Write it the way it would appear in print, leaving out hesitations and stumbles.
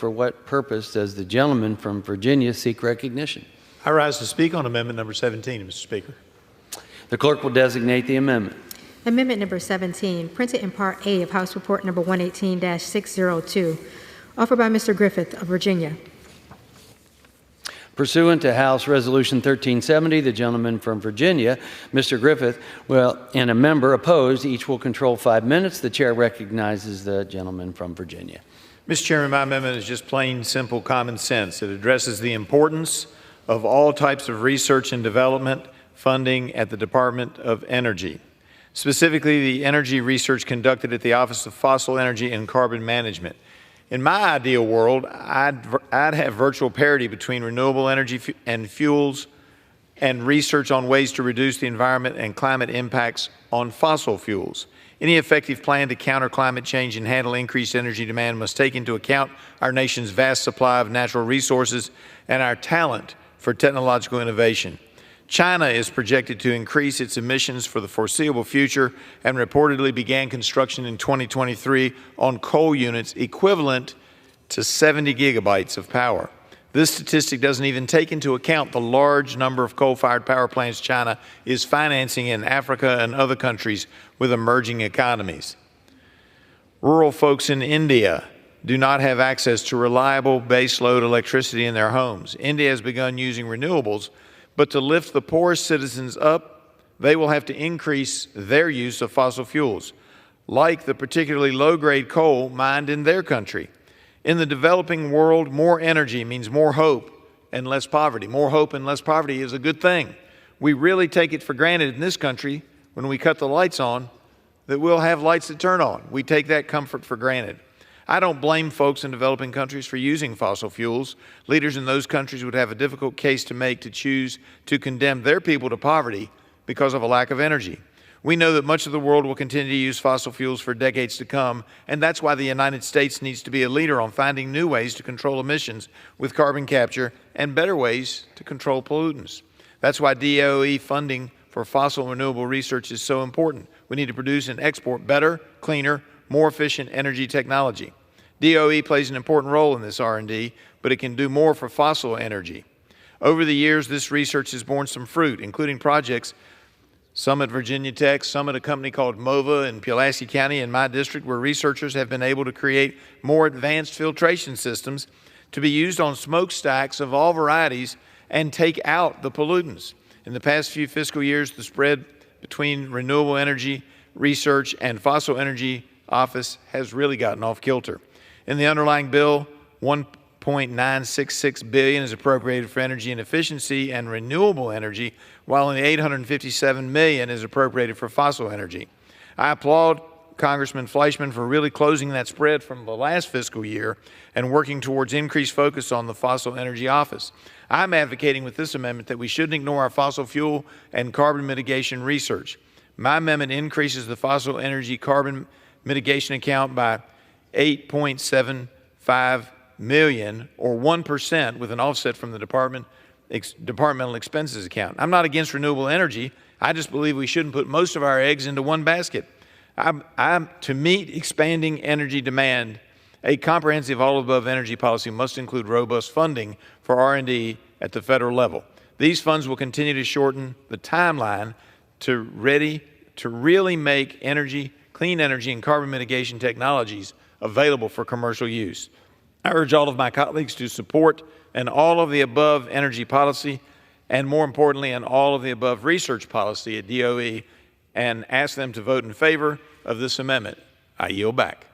For what purpose does the gentleman from Virginia seek recognition? I rise to speak on amendment number 17, Mr. Speaker. The clerk will designate the amendment. Amendment number 17, printed in Part A of House Report number 118-602, offered by Mr. Griffith of Virginia. Pursuant to House Resolution 1370, the gentleman from Virginia, Mr. Griffith, and a member opposed, each will control 5 minutes. The chair recognizes the gentleman from Virginia. Mr. Chairman, my amendment is just plain, simple common sense. It addresses the importance of all types of research and development funding at the Department of Energy, specifically the energy research conducted at the Office of Fossil Energy and Carbon Management. In my ideal world, I'd have virtual parity between renewable energy and fuels and research on ways to reduce the environment and climate impacts on fossil fuels. Any effective plan to counter climate change and handle increased energy demand must take into account our nation's vast supply of natural resources and our talent for technological innovation. China is projected to increase its emissions for the foreseeable future and reportedly began construction in 2023 on coal units equivalent to 70 gigabytes of power. This statistic doesn't even take into account the large number of coal-fired power plants China is financing in Africa and other countries with emerging economies. Rural folks in India do not have access to reliable baseload electricity in their homes. India has begun using renewables, but to lift the poorest citizens up, they will have to increase their use of fossil fuels, like the particularly low-grade coal mined in their country. In the developing world, more energy means more hope and less poverty. More hope and less poverty is a good thing. We really take it for granted in this country when we cut the lights on that we'll have lights that turn on. We take that comfort for granted. I don't blame folks in developing countries for using fossil fuels. Leaders in those countries would have a difficult case to make to choose to condemn their people to poverty because of a lack of energy. We know that much of the world will continue to use fossil fuels for decades to come, and that's why the United States needs to be a leader on finding new ways to control emissions with carbon capture and better ways to control pollutants. That's why DOE funding for fossil and renewable research is so important. We need to produce and export better, cleaner, more efficient energy technology. DOE plays an important role in this R&D, but it can do more for fossil energy. Over the years, this research has borne some fruit, including projects, some at Virginia Tech, some at a company called MOVA in Pulaski County in my district, where researchers have been able to create more advanced filtration systems to be used on smokestacks of all varieties and take out the pollutants. In the past few fiscal years, the spread between renewable energy research and fossil energy office has really gotten off kilter. In the underlying bill, $1.966 billion is appropriated for energy and efficiency and renewable energy, while only $857 million is appropriated for fossil energy. I applaud Congressman Fleischman for really closing that spread from the last fiscal year and working towards increased focus on the Fossil Energy Office. I'm advocating with this amendment that we shouldn't ignore our fossil fuel and carbon mitigation research. My amendment increases the fossil energy carbon mitigation account by $8.75 million, or 1%, with an offset from the departmental expenses account. I'm not against renewable energy. I just believe we shouldn't put most of our eggs into one basket. To meet expanding energy demand, a comprehensive all-above energy policy must include robust funding for R&D at the federal level. These funds will continue to shorten the timeline to really make clean energy and carbon mitigation technologies available for commercial use. I urge all of my colleagues to support an all-of-the-above energy policy and, more importantly, an all-of-the-above research policy at DOE, and ask them to vote in favor of this amendment. I yield back.